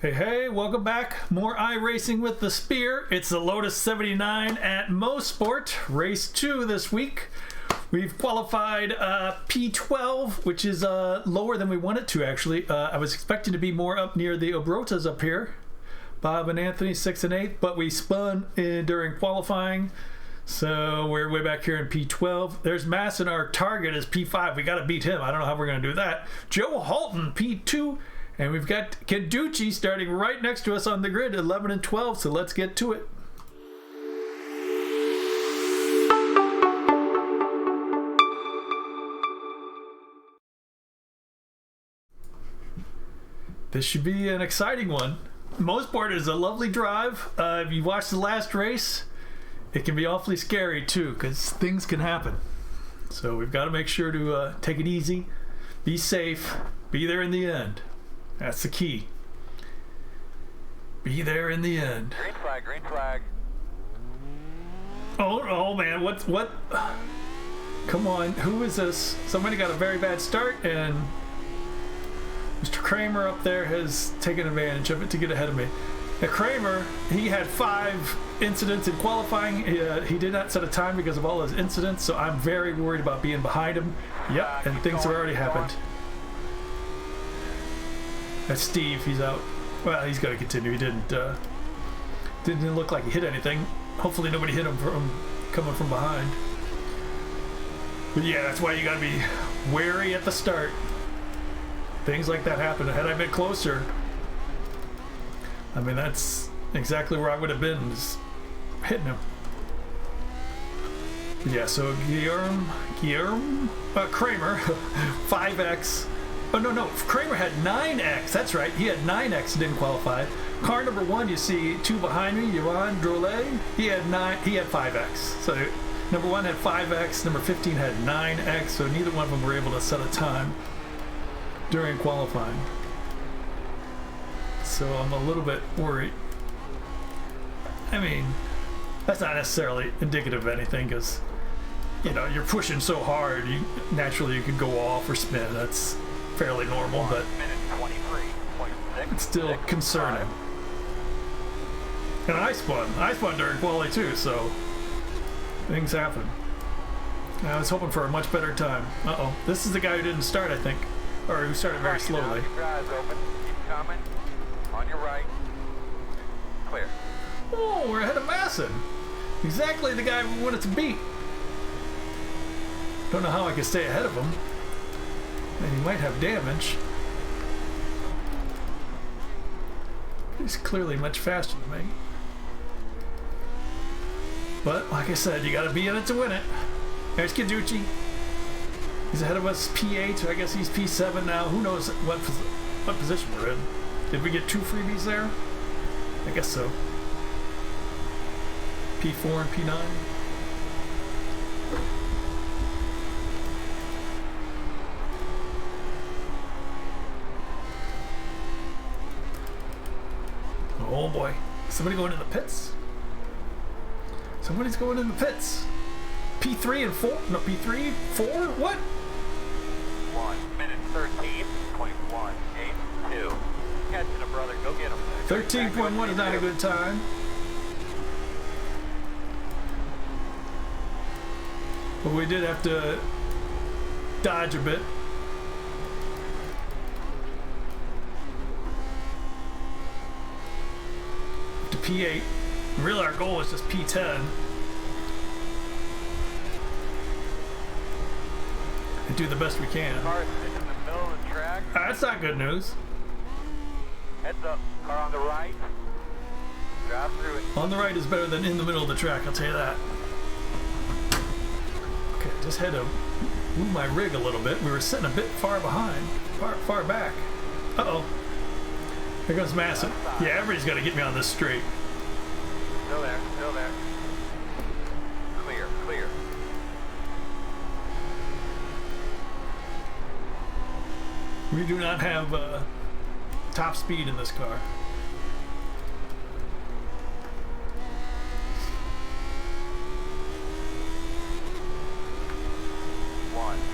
Hey, welcome back. More iRacing with the Spear. It's the Lotus 79 at MoSport Race 2 this week. We've qualified P12, which is lower than we wanted to, actually. I was expecting to be more up near the Obrotas up here. Bob and Anthony, 6th and 8th, but we spun during qualifying. So we're way back here in P12. There's Mass, and our target is P5. We got to beat him. I don't know how we're going to do that. Joe Halton, P2. And we've got Kenducci starting right next to us on the grid, 11 and 12, so let's get to it. This should be an exciting one. MoSport is a lovely drive. If you watched the last race, it can be awfully scary too, because things can happen. So we've got to make sure to take it easy, be safe, be there in the end. That's the key. Be there in the end. Green flag, green flag. Oh man, what? Come on, who is this? Somebody got a very bad start, and Mr. Kramer up there has taken advantage of it to get ahead of me. Now Kramer, he had 5 incidents in qualifying. He did not set a time because of all his incidents, so I'm very worried about being behind him. Yep, and things have already happened. That's Steve. He's out. Well, he's got to continue. He didn't look like he hit anything. Hopefully nobody hit him from coming from behind. But yeah, that's why you got to be wary at the start. Things like that happen. Had I been closer, I mean, that's exactly where I would have been, is hitting him. But yeah, so Kramer, 5X. Oh, no, Kramer had 9X. That's right. He had 9X, didn't qualify. Car number 1, you see 2 behind me, Yvonne Drolet. He had 5X. So number 1 had 5X, number 15 had 9X, so neither one of them were able to set a time during qualifying. So I'm a little bit worried. I mean, that's not necessarily indicative of anything, because, you know, you're pushing so hard, naturally you could go off or spin. That's fairly normal, but it's still concerning. And I spun during quali too, so things happen. I was hoping for a much better time. Uh-oh, this is the guy who didn't start, I think, or who started very slowly. Keep your eyes open. Keep coming. On your right. Clear. Oh, we're ahead of Masson. Exactly the guy we wanted to beat. Don't know how I can stay ahead of him. And he might have damage. He's clearly much faster than me. But, like I said, you gotta be in it to win it. There's Kenducci. He's ahead of us, P8. I guess he's P7 now. Who knows what position we're in. Did we get 2 freebies there? I guess so. P4 and P9. Oh boy. Somebody going in the pits? Somebody's going in the pits. P3 and 4? No, P3? 4? What? 1 minute 13.182. Catching a brother. Go get him. 13.1 is not a good time. But we did have to dodge a bit. To P8. Really, our goal is just P10. And do the best we can. Car sitting in the middle of the track. That's not good news. Heads up. Car on the right. Drive through it. On the right is better than in the middle of the track, I'll tell you that. Okay, just had to move my rig a little bit. We were sitting a bit far behind, far back. Uh-oh. Here goes Masson. Yeah, everybody's got to get me on this straight. Still there, still there. Clear, clear. We do not have top speed in this car.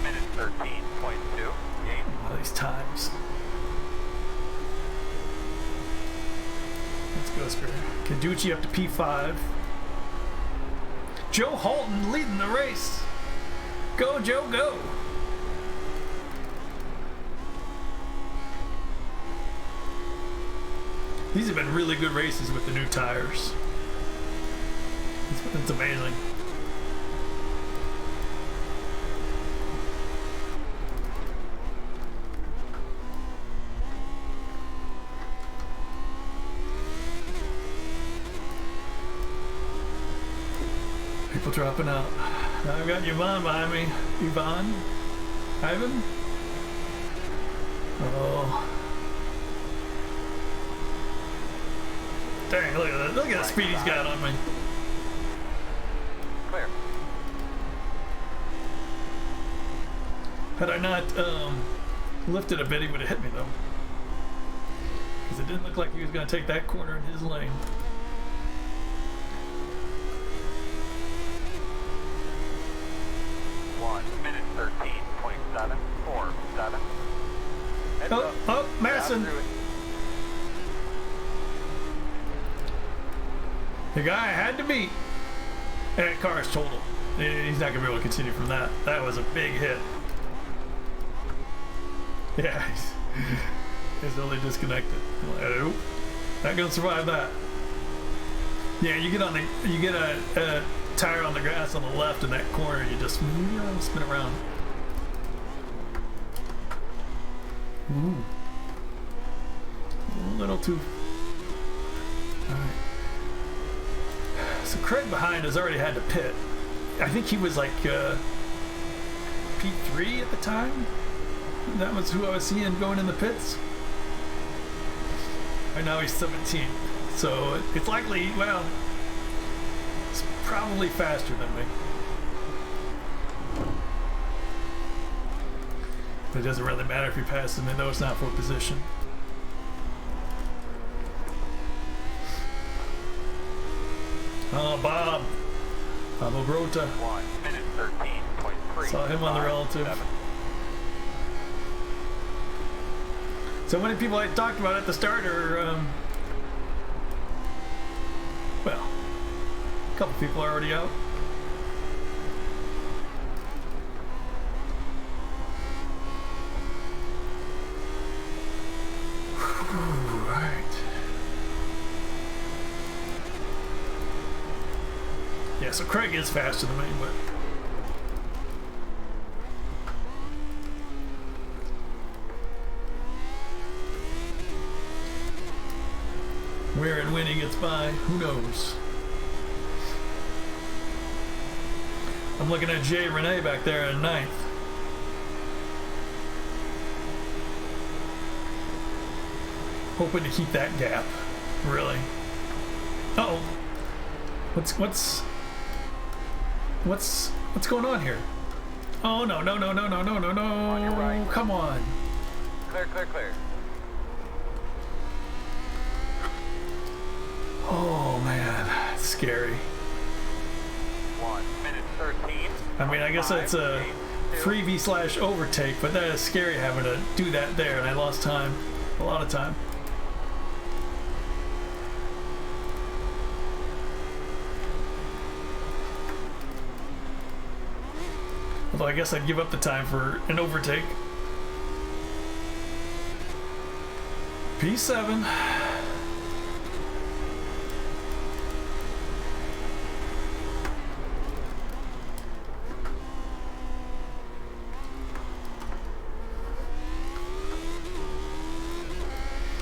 Minute 13.2. All these times. go, Spear. Caducci up to P5. Joe Halton leading the race. Go, Joe, go. These have been really good races with the new tires. It's amazing. People dropping out. Now I've got Yvonne behind me. Yvonne? Ivan? Oh. Dang, look at that. Look at the speed he's got on me. Clear. Had I not lifted a bit, he would have hit me though. Because it didn't look like he was going to take that corner in his lane. Oh, Madison. The guy I had to beat. And that car's total. He's not going to be able to continue from that. That was a big hit. Yeah, he's only disconnected. Nope. Not going to survive that. Yeah, you get on the, you get a tire on the grass on the left in that corner, you just spin around. Ooh. A little too. Alright. So Craig behind has already had to pit. I think he was like P3 at the time. That was who I was seeing going in the pits. Right now he's 17. So it's likely, well, it's probably faster than me. It doesn't really matter if you pass him, they know it's not for position. Oh, Bob. Bob Ogrota. 1:13.3. Saw him on the relative. 7. So many people I talked about at the start are, well, a couple people are already out. Yeah, so Craig is faster than me, but where and when he gets by, who knows? I'm looking at Jay Renee back there in 9th. Hoping to keep that gap, really. Uh-oh. What's going on here? Oh no, no, no, no, no, no, no, no. On your right. Come on. Clear, clear, clear. Oh man, it's scary. 1:13. I mean, I guess that's a freebie / overtake, but that is scary having to do that there, and I lost time, a lot of time. Although I guess I'd give up the time for an overtake. P7.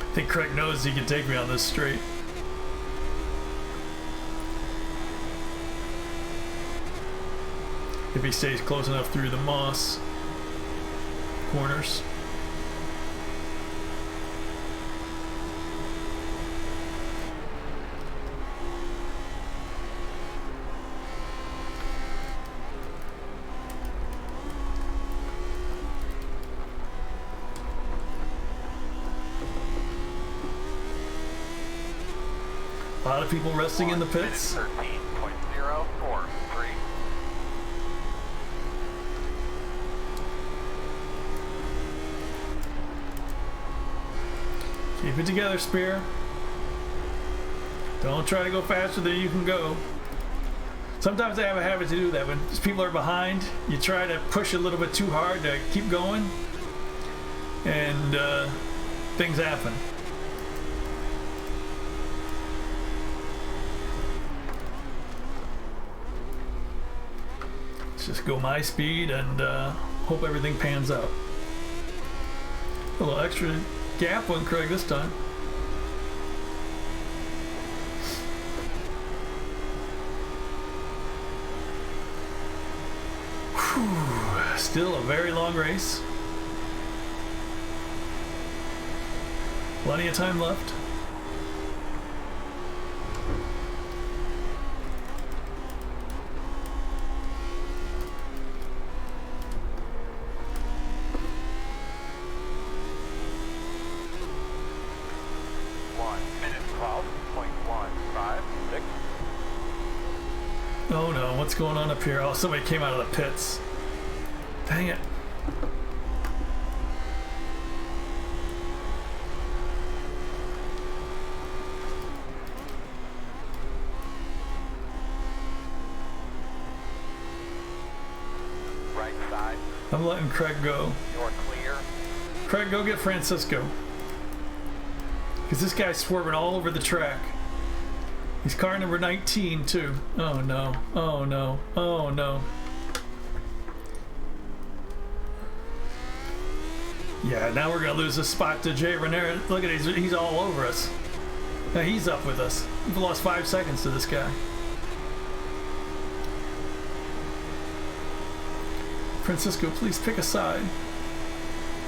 I think Craig knows he can take me on this straight. If he stays close enough through the moss corners. A lot of people resting in the pits. 13.043. Keep it together, Spear. Don't try to go faster than you can go. Sometimes I have a habit to do that. When people are behind, you try to push a little bit too hard to keep going, and things happen. Let's just go my speed and hope everything pans out. A little extra gap on Craig this time. Whew. Still a very long race. Plenty of time left. Oh no, what's going on up here? Oh, somebody came out of the pits. Dang it. Right side. I'm letting Craig go. You're clear. Craig, go get Francisco. Because this guy's swerving all over the track. He's car number 19 too. Oh no, oh no, oh no. Yeah, now we're gonna lose this spot to Jay Renner. Look at it, he's all over us. Now he's up with us. We've lost 5 seconds to this guy. Francisco, please pick a side.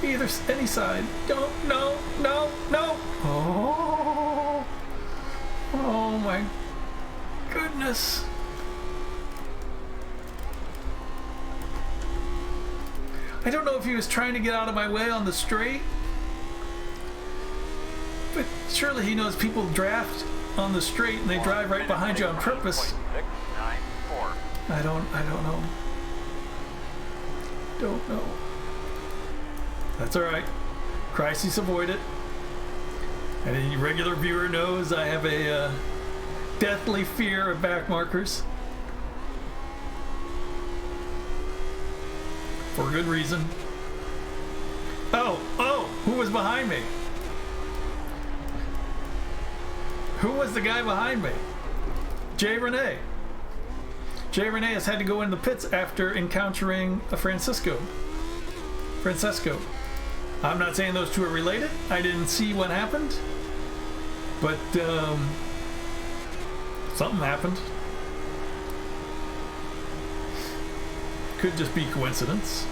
Either, any side. Don't, no, no, no. Oh. Oh my goodness. I don't know if he was trying to get out of my way on the straight, but surely he knows people draft on the straight and they drive right behind you on purpose. I don't know. Don't know. That's alright. Crisis avoided. And any regular viewer knows I have a deathly fear of back markers. For good reason. Oh, who was behind me? Who was the guy behind me? Jay Renee. Jay Renee has had to go in the pits after encountering a Francesco. I'm not saying those two are related. I didn't see what happened. But something happened. Could just be coincidence.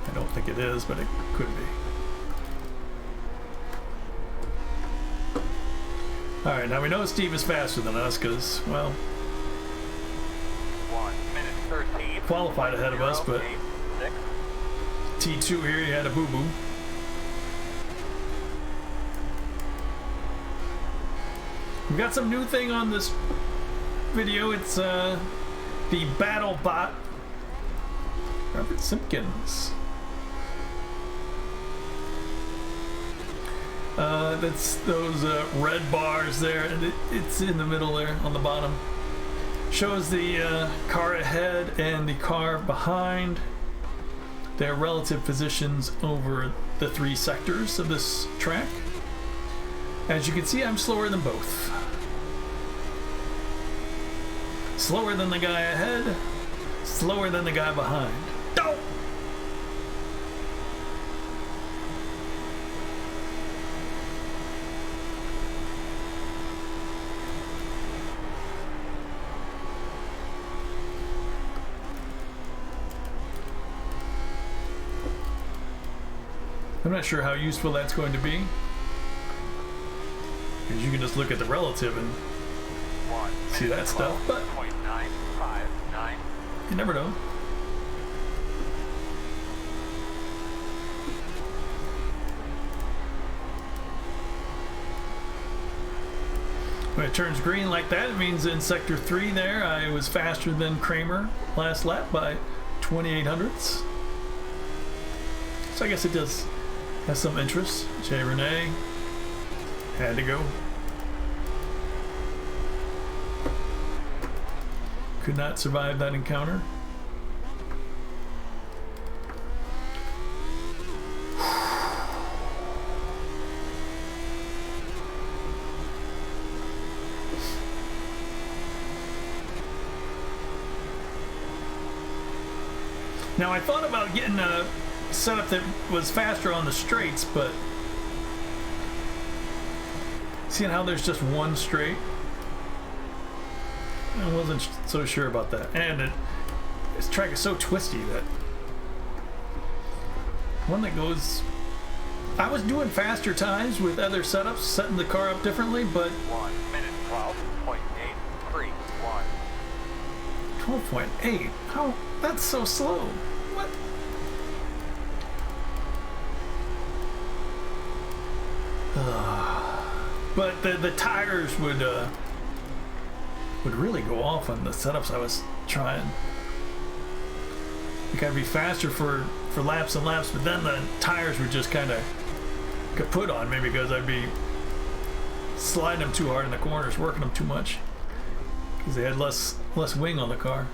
I don't think it is, but it could be. Alright, now we know Steve is faster than us because, well, 1:13. qualified ahead of us, but T2 here, he had a boo-boo. We've got some new thing on this video. It's the battle bot. Robert Simpkins. That's those red bars there, and it's in the middle there on the bottom. Shows the car ahead and the car behind, their relative positions over the 3 sectors of this track. As you can see, I'm slower than both. Slower than the guy ahead, slower than the guy behind. No! I'm not sure how useful that's going to be, because you can just look at the relative and see that stuff, but you never know. I'm going to it turns green like that, it means in sector 3 there I was faster than Kramer last lap by 28 hundredths. So I guess it does have some interest. Jay Renee had to go. Could not survive that encounter. Now I thought about getting a setup that was faster on the straights, but seeing how there's just one straight, I wasn't so sure about that. And this track is so twisty that one that goes... I was doing faster times with other setups, setting the car up differently, but 1 minute 12.831. 12.8? How? That's so slow. What? But the tires would really go off on the setups I was trying. Like I'd be faster for laps and laps, but then the tires would just kind of kaput on me because I'd be sliding them too hard in the corners, working them too much because they had less wing on the car.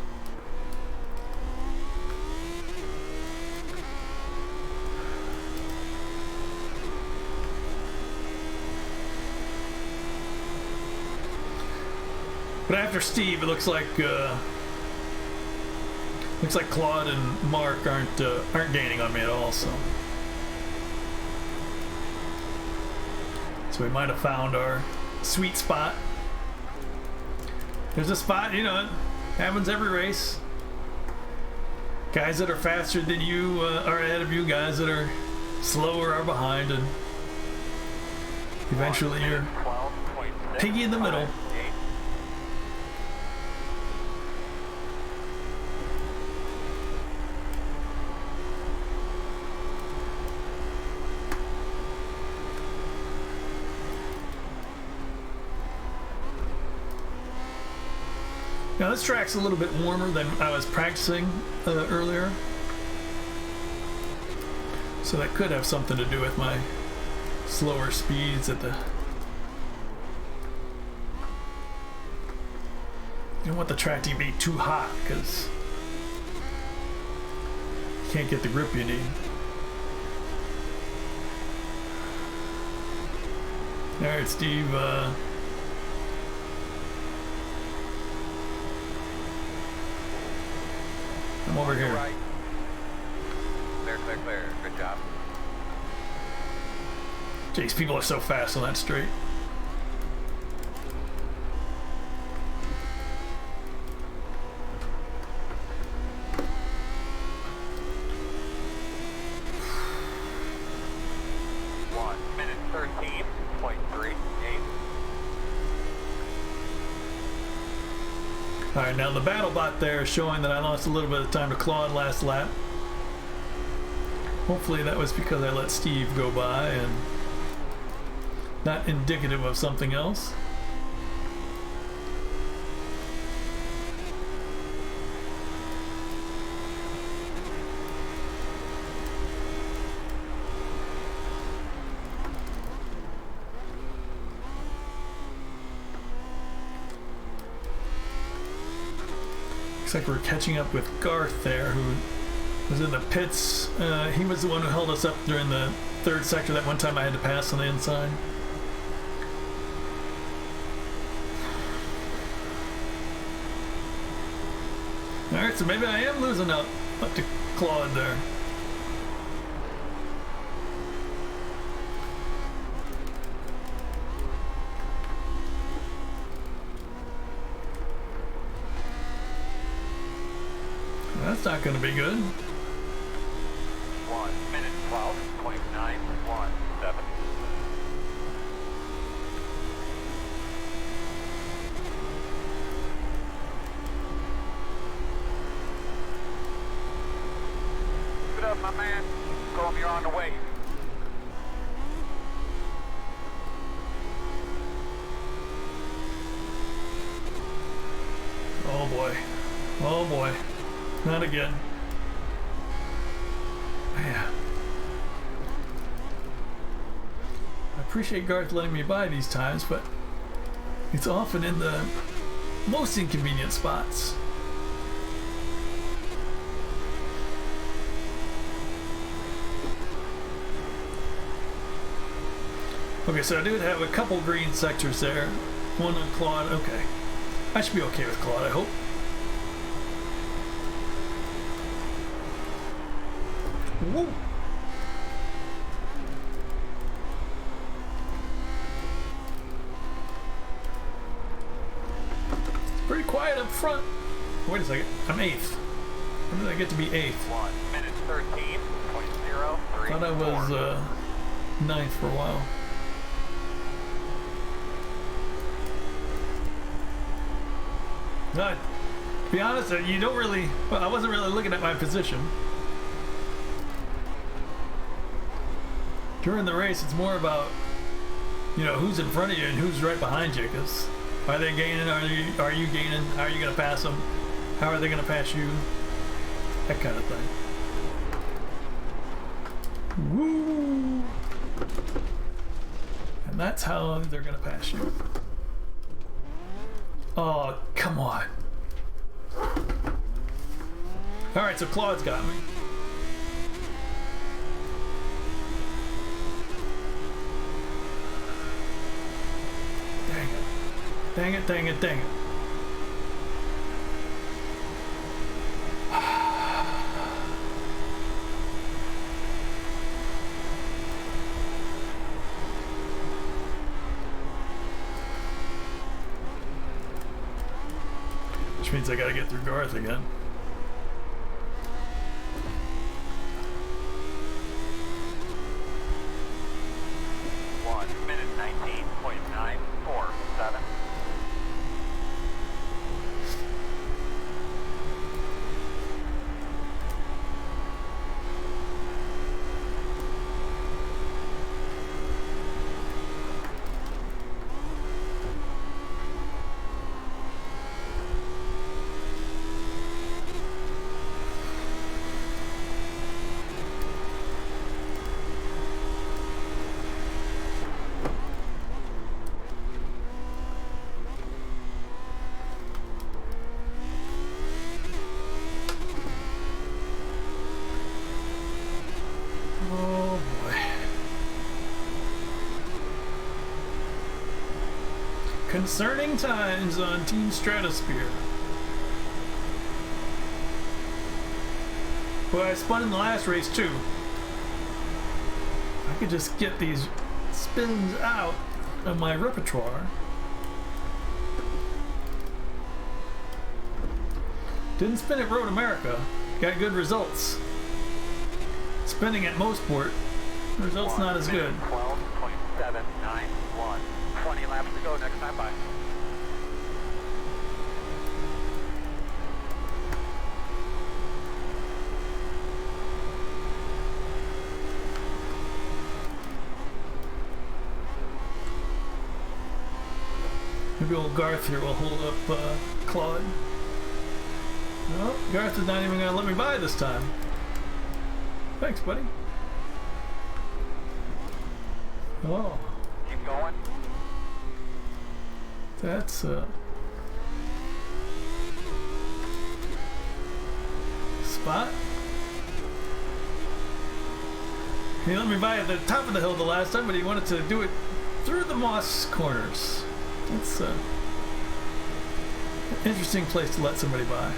But after Steve, it looks like Claude and Mark aren't gaining on me at all. So we might have found our sweet spot. There's a spot, you know, it happens every race. Guys that are faster than you are ahead of you. Guys that are slower are behind, and eventually you're piggy in the middle. Now this track's a little bit warmer than I was practicing earlier, so that could have something to do with my slower speeds at the... You don't want the track to be too hot because you can't get the grip you need. Alright, Steve, I'm over here. Right. Clear, clear, clear. Good job. Jeez, people are so fast on that straight. Alright, now the battle bot there is showing that I lost a little bit of time to Claude last lap. Hopefully that was because I let Steve go by and not indicative of something else. Looks like we're catching up with Garth there, who was in the pits. He was the one who held us up during the third sector that one time I had to pass on the inside. Alright, so maybe I am losing up to Claude there. That's not going to be good. 1 minute 12.917. Good up, my man. Call me, you're on the way. boy. Oh boy. Not again. Man. I appreciate Garth letting me by these times, but it's often in the most inconvenient spots. Okay, so I do have a couple green sectors there. One on Claude. Okay. I should be okay with Claude, I hope. Woo! It's pretty quiet up front. Wait a second. I'm 8th. When did I get to be 8th? 1 minute 13.034. Thought I was 9th for a while. No, to be honest, you don't really. Well, I wasn't really looking at my position. During the race, it's more about, you know, who's in front of you and who's right behind you. Because are they gaining? Are you gaining? How are you going to pass them? How are they going to pass you? That kind of thing. Woo! And that's how they're going to pass you. Oh, come on. Alright, so Claude's got me. Dang it. Dang it, dang it, dang it. Which means I gotta get through Garth again. Concerning times on Team Stratosphere. Well, I spun in the last race too. I could just get these spins out of my repertoire. Didn't spin at Road America. Got good results. Spinning at MoSport, results not as good. 12.791. 20 laps to go next time by. Maybe old Garth here will hold up Claude. No, Garth is not even going to let me by this time. Thanks, buddy. Oh. Keep going. That's spot. He let me by at the top of the hill the last time, but he wanted to do it through the moss corners. That's an interesting place to let somebody by.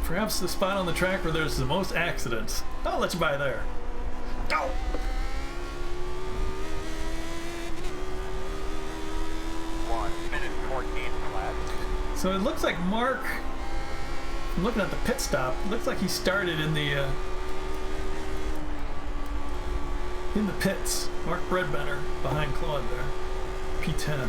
Perhaps the spot on the track where there's the most accidents. I'll let you by there. Go! 1 minute 14 flat. So it looks like Mark, I'm looking at the pit stop, it looks like he started in the pits. Mark Breadbender behind Claude there. P10.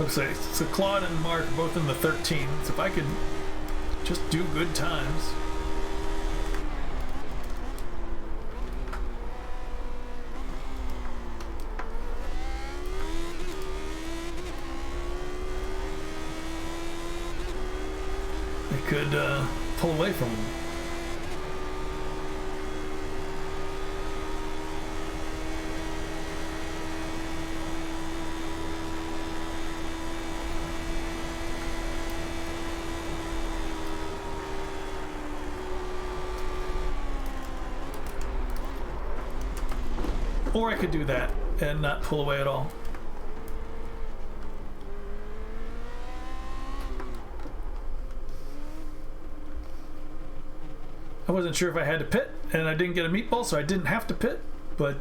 Let's say so Claude and Mark are both in the 13s. If I could just do good times. I could pull away from them. Or I could do that and not pull away at all. I wasn't sure if I had to pit, and I didn't get a meatball, so I didn't have to pit, but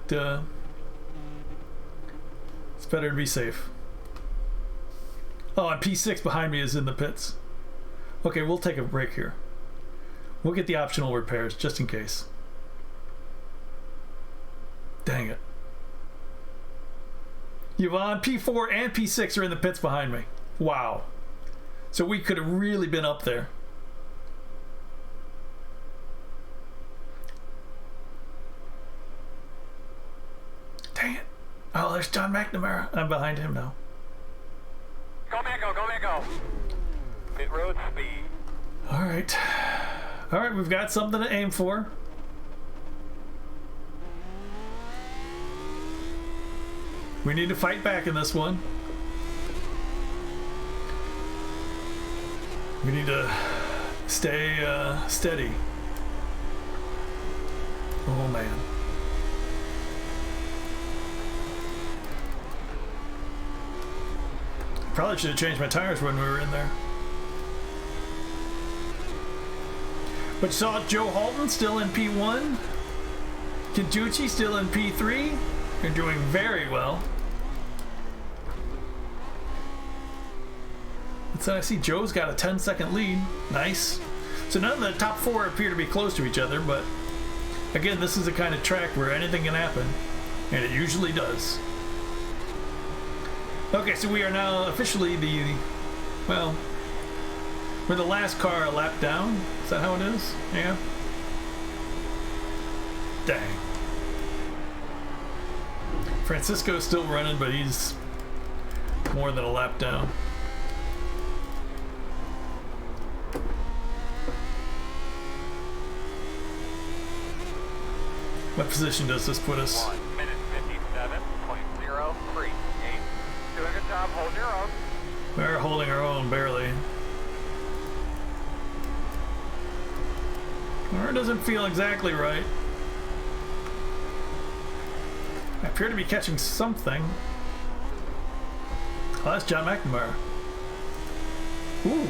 it's better to be safe. Oh, and P6 behind me is in the pits. Okay, we'll take a break here. We'll get the optional repairs, just in case. Dang it. Yvonne, P4 and P6 are in the pits behind me. Wow. So we could have really been up there. Dang it. Oh, there's John McNamara. I'm behind him now. Go Mako, go Mako. Pit road speed. All right. All right, we've got something to aim for. We need to fight back in this one. We need to stay steady. Oh man. Probably should have changed my tires when we were in there. But you saw Joe Halton still in P1. Kentucci still in P3. They're doing very well. So I see Joe's got a 10-second lead. Nice. So none of the top four appear to be close to each other, but again, this is the kind of track where anything can happen, and it usually does. Okay, so we are now officially well, we're the last car a lap down. Is that how it is? Yeah. Dang. Francisco's still running, but he's more than a lap down. What position does this put us? 1 minute 57.038. Doing a good job, hold your own. We're holding our own, barely. Or it doesn't feel exactly right. I appear to be catching something. Oh, that's John McNamara. Ooh,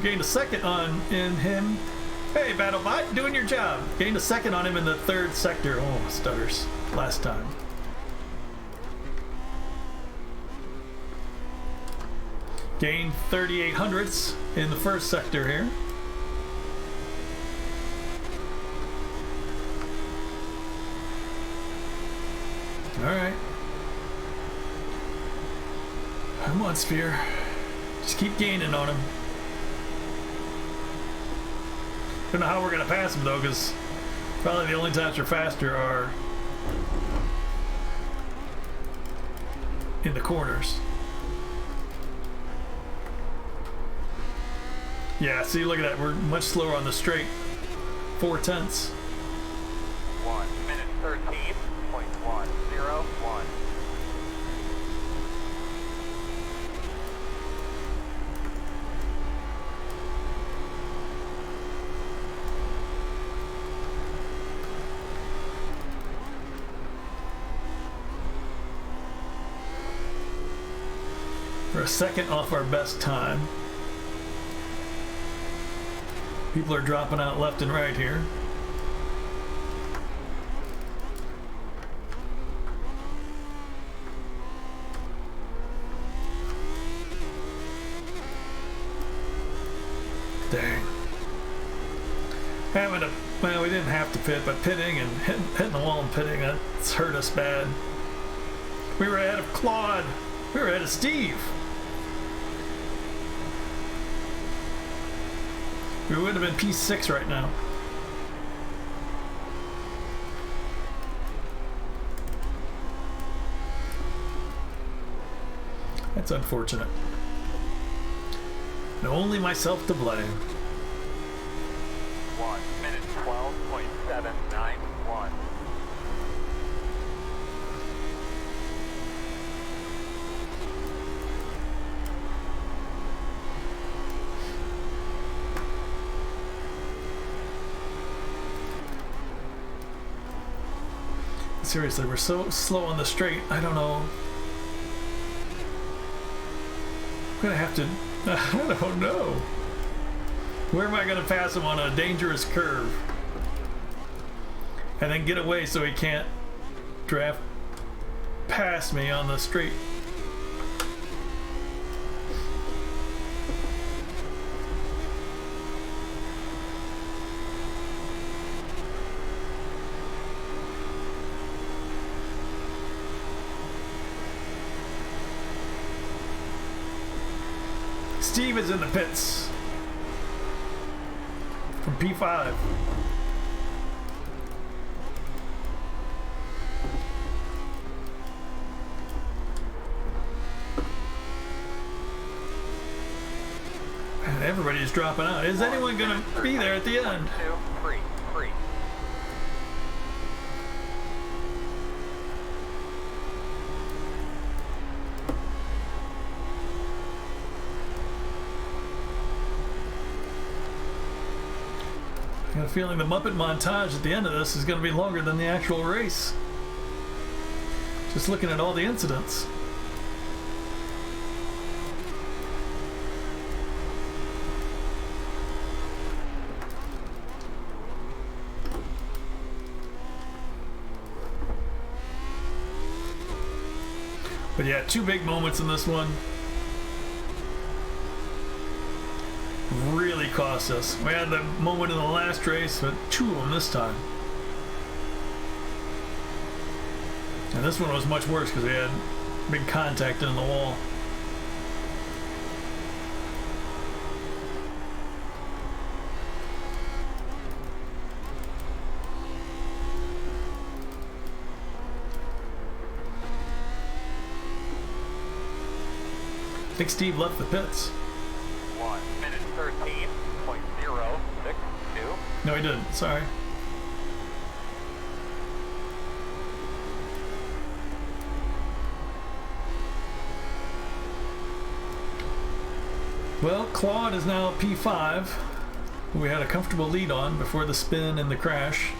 gained a second in him. Hey, BattleBot, doing your job. Gained a second on him in the third sector. Oh, stutters. Last time. Gained 38 hundredths in the first sector here. Alright. Come on, Spear. Just keep gaining on him. Don't know how we're gonna pass him though, because probably the only times we're faster are in the corners. Yeah, see, look at that. We're much slower on the straight. 4/10. 1 minute 13.101. We're a second off our best time. People are dropping out left and right here. Dang. Well, we didn't have to pit, but pitting and hitting the wall and pitting, that's hurt us bad. We were ahead of Claude. We were ahead of Steve. We would have been P6 right now. That's unfortunate. And only myself to blame. 1 minute 12.791. Seriously, we're so slow on the straight. I don't know. I'm gonna have to. I don't know. Where am I gonna pass him on a dangerous curve? And then get away so he can't draft past me on the straight. Steve is in the pits from P5. And everybody's dropping out. Is anyone going to be there at the end? 2, 3, 3. I got a feeling the Muppet montage at the end of this is going to be longer than the actual race. Just looking at all the incidents. But yeah, two big moments in this one. Really cost us. We had the moment in the last race, but two of them this time. And this one was much worse because we had big contact in the wall. I think Steve left the pits. 1 minute 13.062. No, he didn't. Sorry. Well, Claude is now P5, who we had a comfortable lead on before the spin and the crash.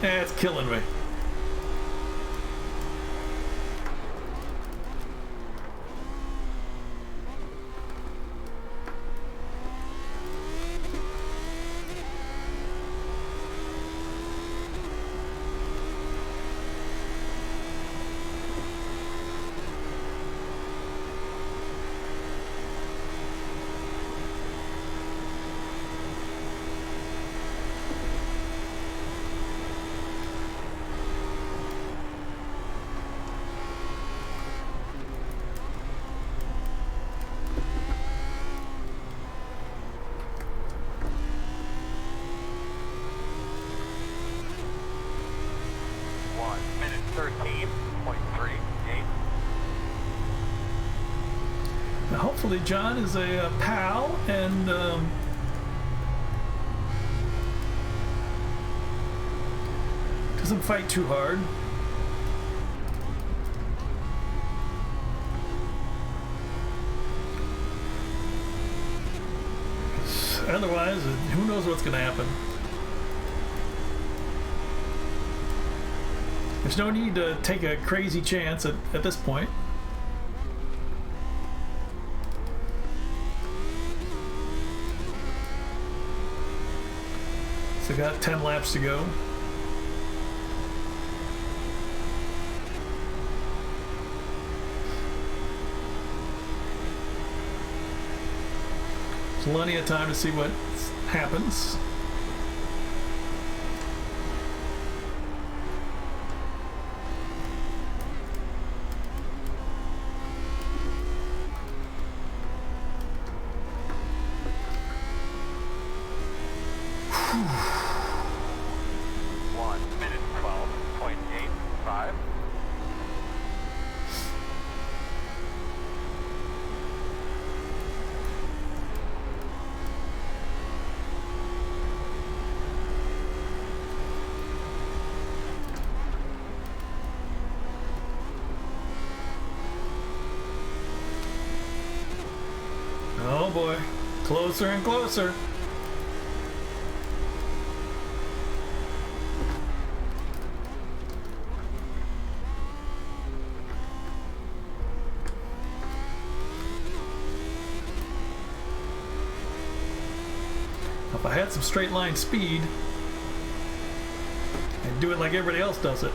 It's killing me. Hopefully John is a pal and doesn't fight too hard. Otherwise, who knows what's going to happen. There's no need to take a crazy chance at this point. So got 10 laps to go. Plenty of time to see what happens. 1 minute 12.85. Oh boy, closer and closer. If I had some straight line speed, I'd do it like everybody else does it.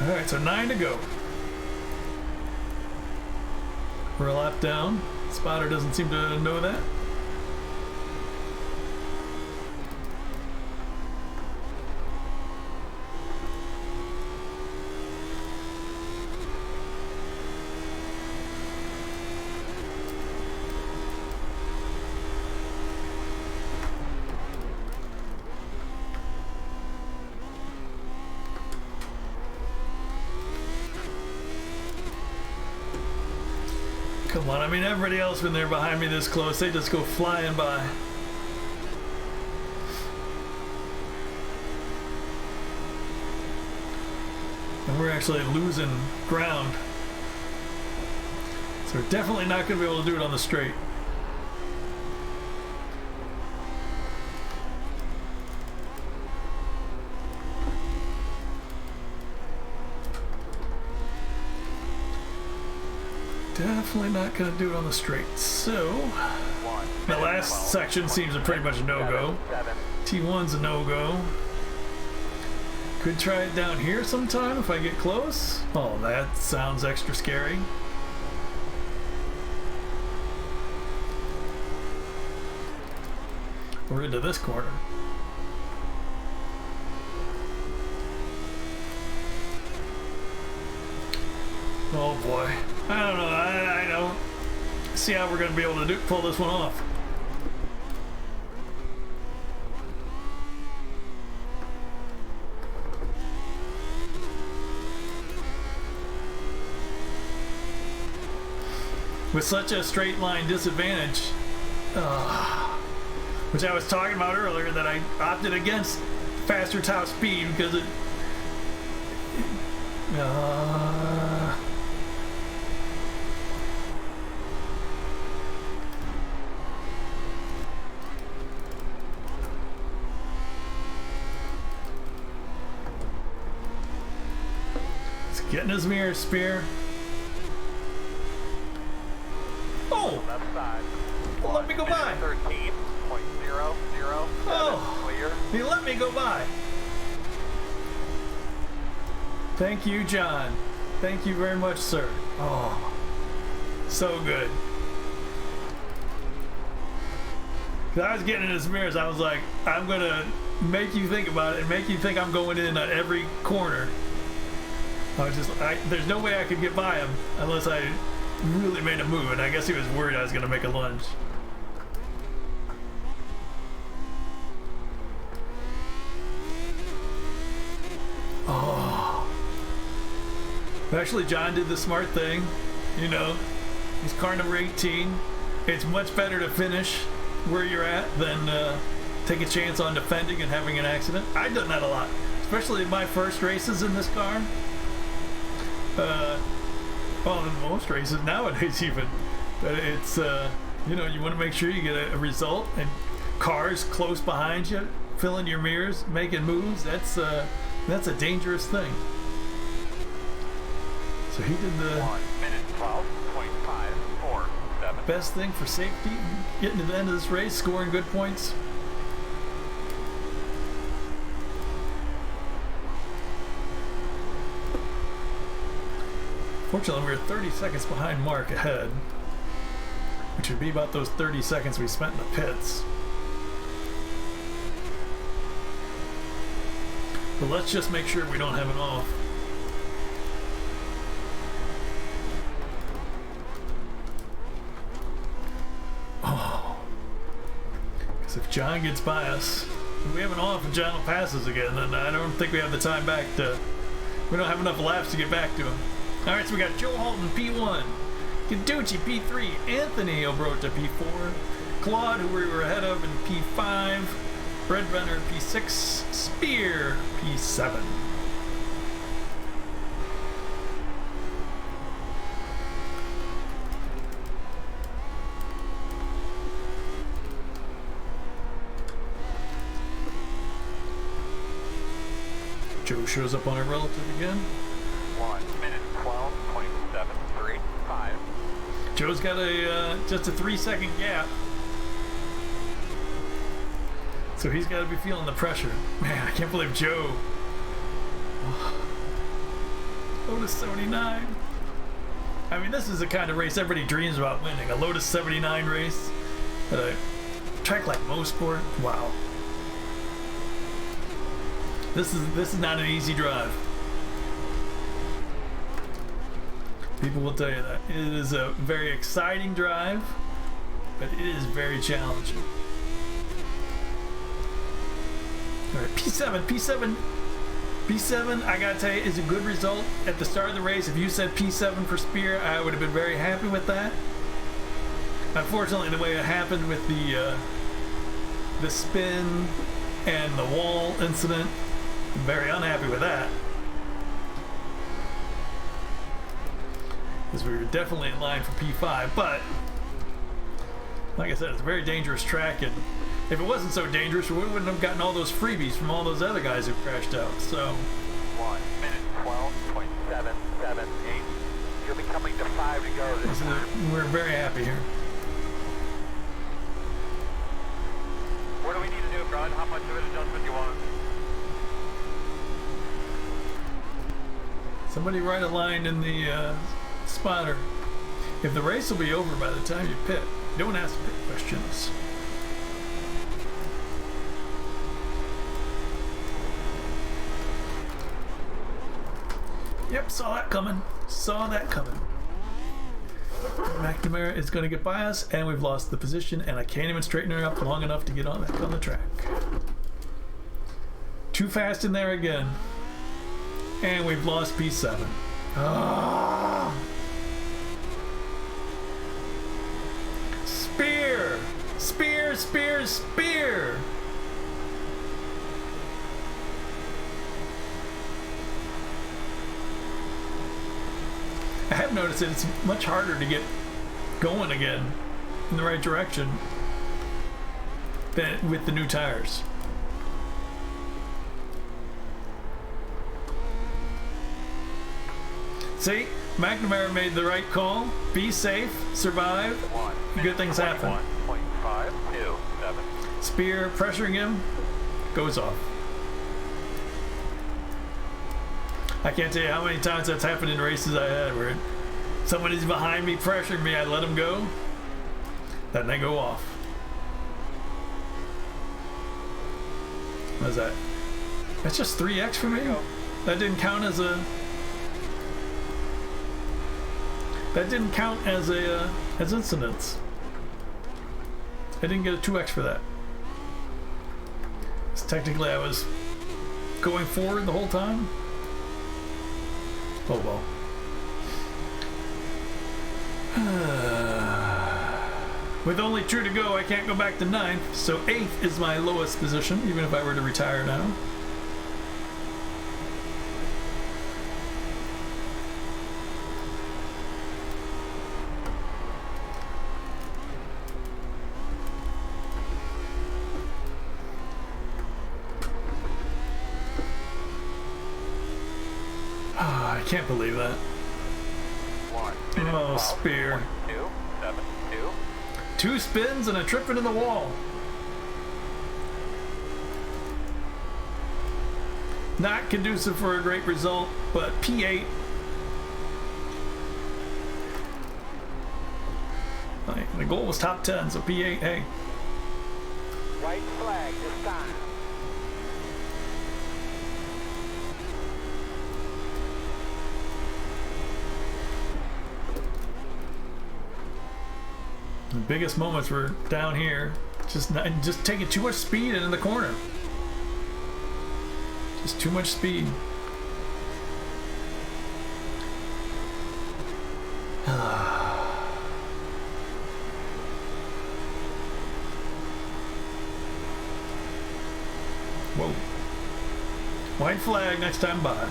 Alright, so 9 to go. We're a lap down. Spotter doesn't seem to know that. Come on, I mean, everybody else when they're behind me this close, they just go flying by. And we're actually losing ground. So we're definitely not going to be able to do it on the straight. Definitely not going to do it on the straight. So, the last section seems a pretty much a no-go. T1's a no-go. Could try it down here sometime if I get close. Oh, that sounds extra scary. We're into this corner. Oh boy. I don't know. I don't see how we're going to be able to pull this one off. With such a straight line disadvantage, which I was talking about earlier, that I opted against faster top speed because it getting his mirror spear. Oh! Left side. Well, let me go by. 13.00. Oh! Clear. He let me go by. Thank you, John. Thank you very much, sir. Oh, so good. 'Cause I was getting in his mirrors. I was like, I'm gonna make you think about it and make you think I'm going in at every corner. There's no way I could get by him unless I really made a move, and I guess he was worried I was going to make a lunge. Oh. Actually, John did the smart thing. You know, he's car number 18. It's much better to finish where you're at than take a chance on defending and having an accident. I've done that a lot, especially in my first races in this car. Well, in most races nowadays even, but it's you know, you want to make sure you get a result, and cars close behind you filling your mirrors, making moves, that's a dangerous thing. So he did the 1 minute 12.547. best thing for safety, getting to the end of this race, scoring good points. Fortunately, we were 30 seconds behind Mark ahead, which would be about those 30 seconds we spent in the pits. But let's just make sure we don't have it off. Oh. Because if John gets by us, if we have an off and John will pass us again, then I don't think we have the time back to... We don't have enough laps to get back to him. Alright, so we got Joe Halton, P1. Caducci, P3. Anthony Obrota, P4. Claude, who we were ahead of, in P5. Breadrunner, P6. Spear, P7. Joe shows up on a relative again. 1 minute 12.735. Joe's got a just a 3-second gap, so he's got to be feeling the pressure. Man, I can't believe Joe. Lotus 79. I mean, this is the kind of race everybody dreams about winning. A Lotus 79 race at a track like MoSport. Wow. This is not an easy drive. People will tell you that. It is a very exciting drive, but it is very challenging. Alright, P7, I gotta tell you, is a good result at the start of the race. If you said P7 for Spear, I would have been very happy with that. Unfortunately, the way it happened with the spin and the wall incident, I'm very unhappy with that. Because we were definitely in line for P5, but like I said, it's a very dangerous track, and if it wasn't so dangerous, we wouldn't have gotten all those freebies from all those other guys who crashed out. So 1 minute 12.778. You'll be coming to 5 to go this time. we're very happy here. What do we need to do, Brad? How much of an adjustment do you want? Somebody write a line in the spotter. If the race will be over by the time you pit, don't ask pit questions. Yep, saw that coming. McNamara is going to get by us, and we've lost the position, and I can't even straighten her up long enough to get on back on the track. Too fast in there again. And we've lost P7. Ah. Spear! Spear, spear, spear! I have noticed that it's much harder to get going again in the right direction than with the new tires. See, McNamara made the right call. Be safe, survive. Good things happen. 1.527. Spear pressuring him, goes off. I can't tell you how many times that's happened in races I had where somebody's behind me pressuring me, I let them go, then they go off. What is that? That's just 3x for me? That didn't count as a... That didn't count as a as incidents. I didn't get a 2x for that. So technically I was going forward the whole time. Oh well. With only 2 to go, I can't go back to 9th, so 8th is my lowest position, even if I were to retire now. I can't believe that. 1 minute Oh, Spear. 12.272. 2 spins and a trip into the wall. Not conducive for a great result, but P8. The goal was top 10, so P8, hey. White flag this time. The biggest moments were down here. Just taking too much speed into the corner. Just too much speed. Whoa. White flag next time by.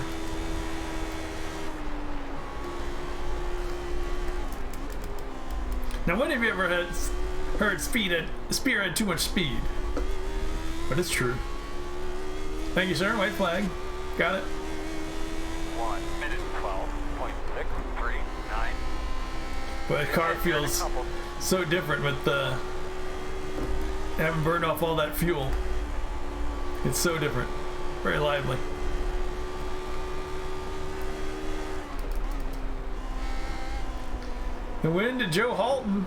Now, when have you ever heard Spear had too much speed? But it's true. Thank you, sir. White flag. Got it. 1 minute 12.639. But the car feels so different with having burned off all that fuel. It's so different. Very lively. The win to Joe Halton.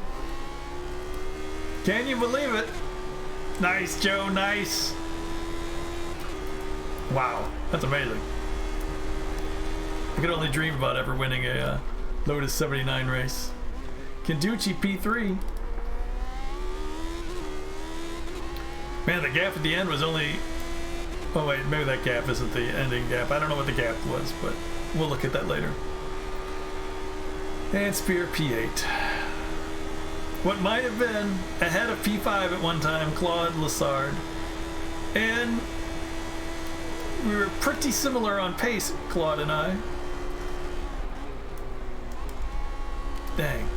Can you believe it? Nice, Joe, nice. Wow, that's amazing. I could only dream about ever winning a Lotus 79 race. Kenducci P3. Man, the gap at the end was only... Oh wait, maybe that gap isn't the ending gap. I don't know what the gap was, but we'll look at that later. And Spear P8. What might have been ahead of P5 at one time, Claude Lassard. And we were pretty similar on pace, Claude and I. Dang.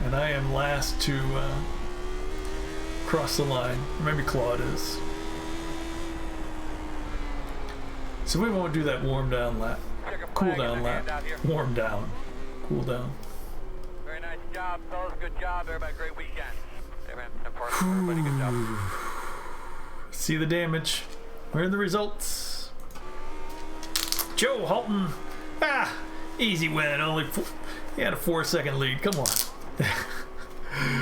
And I am last to cross the line. Maybe Claude is. So we won't do that warm down lap. Cool down lap. Warm down. Cool down. Very nice job, fellas. Good job. Everybody, great weekend. Everybody, good job. See the damage. Where are the results? Joe Halton. Ah! Easy win. He had a 4-second lead. Come on.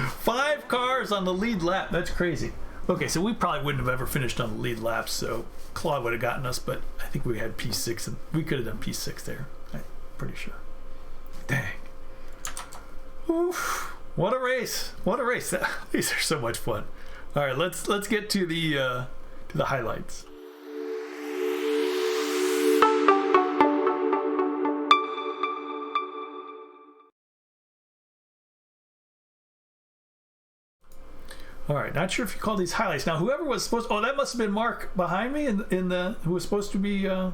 5 cars on the lead lap. That's crazy. Okay, so we probably wouldn't have ever finished on the lead lap, so Claude would have gotten us, but I think we had P6, and we could have done P6 there. I'm pretty sure. Dang. Oof. What a race. What a race. These are so much fun. All right, let's get to the highlights. All right, not sure if you call these highlights. Now, whoever was supposed... Oh, that must have been Mark behind me in the... Who was supposed to be... I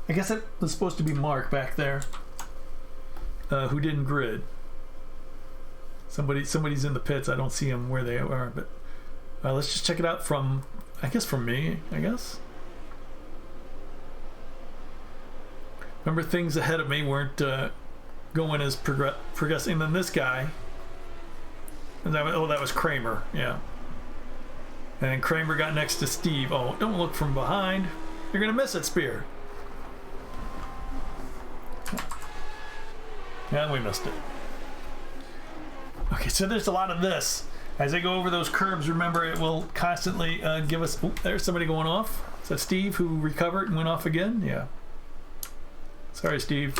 guess that was supposed to be Mark back there. Who didn't grid. Somebody's in the pits. I don't see them where they are, but... let's just check it out from... I guess from me, I guess. Remember, things ahead of me weren't going as progressing than this guy. And that was Kramer, yeah. And then Kramer got next to Steve. Oh, don't look from behind. You're gonna miss it, Spear. Yeah, we missed it. Okay, so there's a lot of this. As I go over those curves, remember it will constantly give us... Oh, there's somebody going off. Is that Steve who recovered and went off again? Yeah. Sorry, Steve.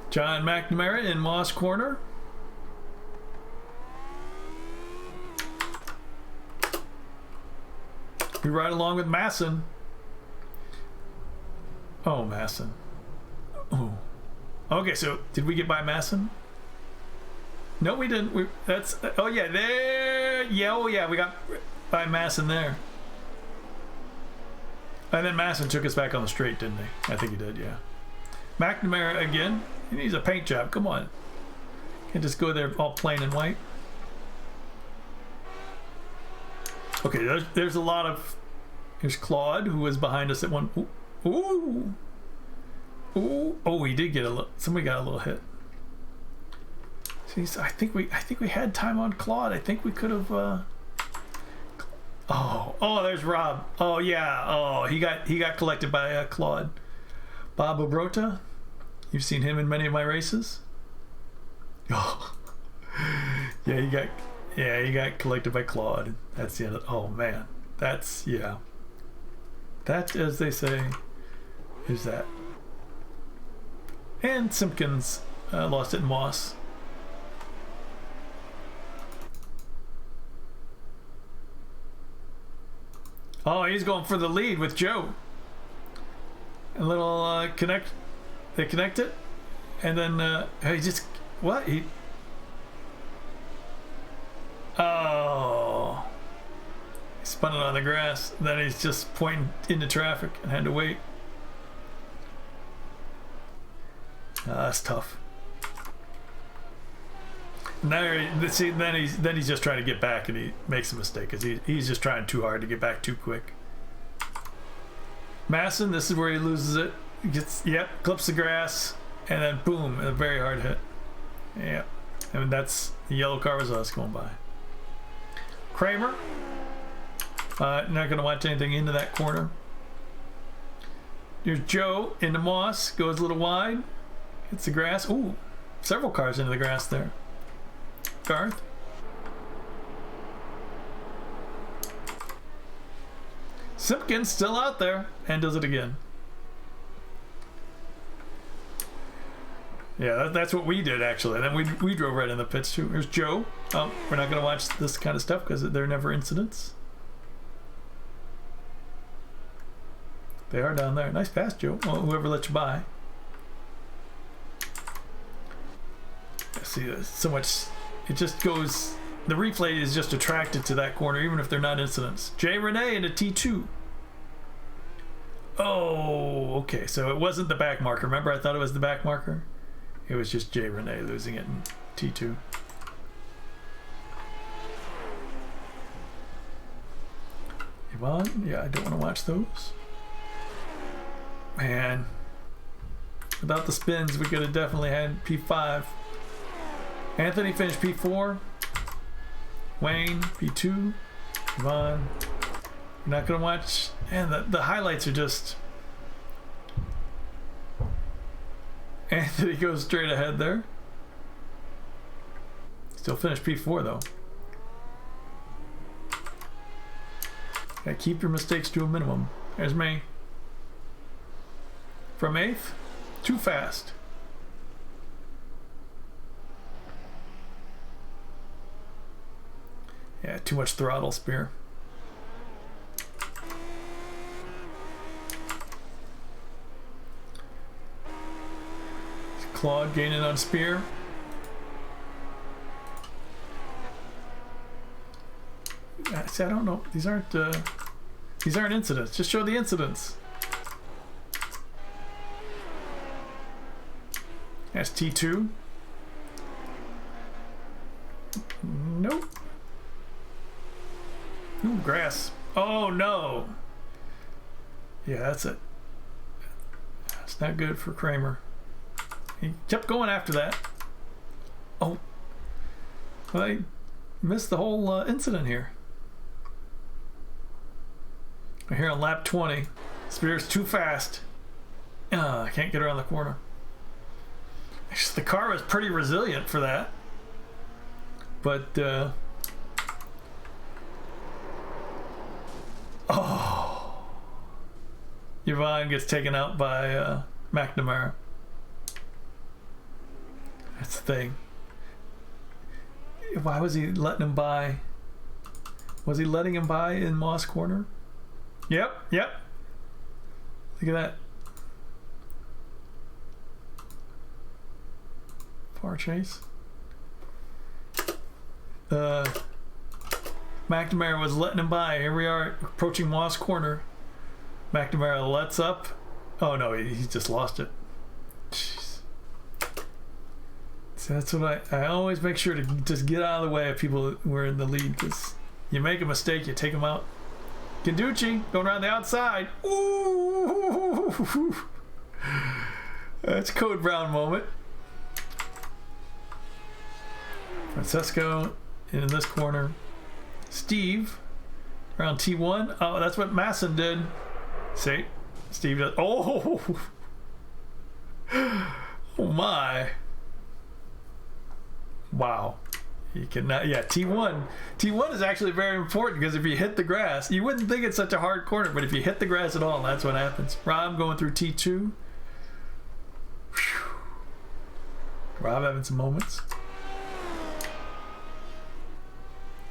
John McNamara in Moss Corner. We ride along with Masson. Oh, Masson. Oh. Okay, so did we get by Masson? No, we didn't. Oh yeah, there. Yeah, oh yeah, we got by Masson there. And then Masson took us back on the straight, didn't he? I think he did, yeah. McNamara again. He needs a paint job. Come on. Can't just go there all plain and white. Okay, there's a lot of... Here's Claude, who was behind us at one... Ooh. Ooh. Ooh. Oh, he did get a little... Somebody got a little hit. See, so I think we had time on Claude. I think we could have... Oh, there's Rob. Oh, yeah. Oh, he got collected by Claude. Bob Obrota. You've seen him in many of my races. Oh, yeah, he got collected by Claude. That's the end of, oh man, that's, yeah. That, as they say, is that. And Simpkins lost it in Moss. Oh, he's going for the lead with Joe. A little they connect it, and then he just, what? Oh, he spun it on the grass. Then he's just pointing into traffic and had to wait. That's tough. Now, see, then he's just trying to get back, and he makes a mistake because he's just trying too hard to get back too quick. Masson, this is where he loses it. He gets, yep, clips the grass, and then boom, a very hard hit. Yep, and that's the yellow car was us going by. Kramer, not going to watch anything into that corner. Here's Joe into Moss, goes a little wide, hits the grass. Ooh, several cars into the grass there. Garth. Simpkins still out there and does it again. Yeah, that's what we did actually. And then we drove right in the pits too. Here's Joe. Oh, we're not going to watch this kind of stuff because they're never incidents. They are down there. Nice pass, Joe. Well, whoever let you by. See, so much. It just goes. The replay is just attracted to that corner, even if they're not incidents. Jay Renee into T2. Oh, okay. So it wasn't the back marker. Remember, I thought it was the back marker. It was just Jay Renee losing it in T2. Yvonne, yeah, I don't want to watch those. Man, without the spins, we could have definitely had P5. Anthony finished P4. Wayne, P2. Yvonne. You're not going to watch. And the highlights are just. Anthony goes straight ahead there. Still finished P4 though. Gotta keep your mistakes to a minimum. There's me. From 8th. Too fast. Yeah, too much throttle, Spear. Claude gaining on Spear. See, I don't know. These aren't incidents. Just show the incidents. That's T2. Nope. Ooh, grass. Oh no. Yeah, that's it. That's not good for Kramer. He kept going after that. Oh. Well, I missed the whole incident here. We're here on lap 20. Spear's too fast. I can't get around the corner. Actually, the car was pretty resilient for that. But, oh. Yvonne gets taken out by McNamara. That's the thing. Why was he letting him by? Was he letting him by in Moss Corner? Yep. Look at that. Far chase. McNamara was letting him by. Here we are approaching Moss Corner. McNamara lets up. Oh no, he just lost it. Jeez. So that's what I always make sure to just get out of the way of people who are in the lead, because you make a mistake, you take them out. Canducci going around the outside. Ooh! That's Code Brown moment. Francesco in this corner. Steve around T1. Oh, that's what Masson did. See? Steve does. Oh! Oh my. Wow. You cannot, yeah, T1. T1 is actually very important because if you hit the grass, you wouldn't think it's such a hard corner, but if you hit the grass at all, that's what happens. Rob going through T2. Whew. Rob having some moments.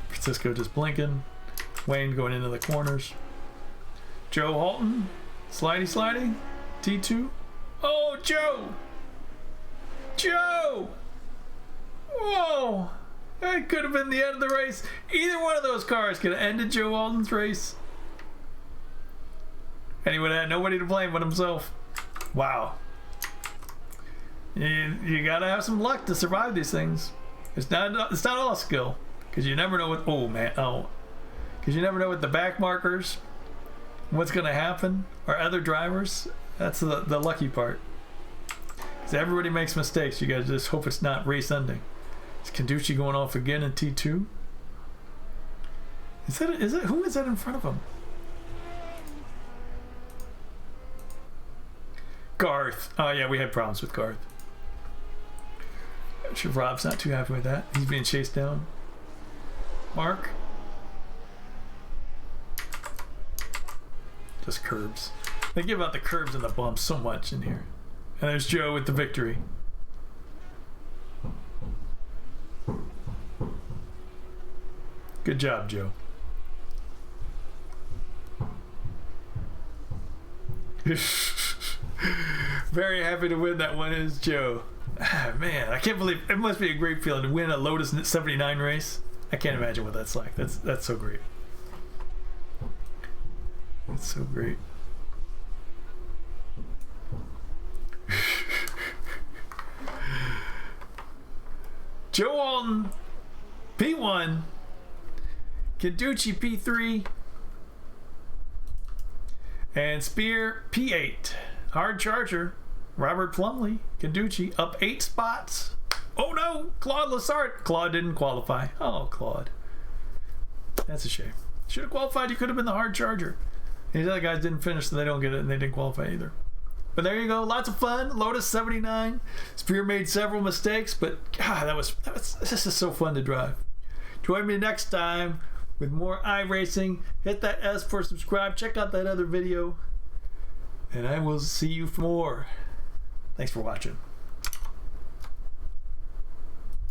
Francisco just blinking. Wayne going into the corners. Joe Halton. Slidey. T2. Oh, Joe! Joe! Whoa! That could have been the end of the race. Either one of those cars could have ended Joe Halton's race. And he would have had nobody to blame but himself. Wow. You gotta have some luck to survive these things. It's not all skill. Because you never know what, because you never know what the back markers, what's gonna happen, or other drivers. That's the lucky part. Because everybody makes mistakes. You gotta just hope it's not race ending. Is Canducci going off again in T2? Is that who is that in front of him? Garth. Oh yeah, we had problems with Garth. I'm sure Rob's not too happy with that. He's being chased down. Mark. Just curbs. They give out the curbs and the bumps so much in here. And there's Joe with the victory. Good job, Joe. Very happy to win that one is Joe. Ah, man, I can't believe it must be a great feeling to win a Lotus 79 race. I can't imagine what that's like. That's so great. That's so great. Joe Alton, P1. Canducci, P3. And Spear, P8. Hard Charger, Robert Plumley, Canducci, up 8 spots. Oh no, Claude Lassart. Claude didn't qualify. Oh, Claude. That's a shame. Should have qualified. You could have been the Hard Charger. These other guys didn't finish, so they don't get it, and they didn't qualify either. But there you go. Lots of fun. Lotus 79. Spear made several mistakes, but God, this is so fun to drive. Join me next time with more iRacing. Hit that S for subscribe. Check out that other video. And I will see you for more. Thanks for watching.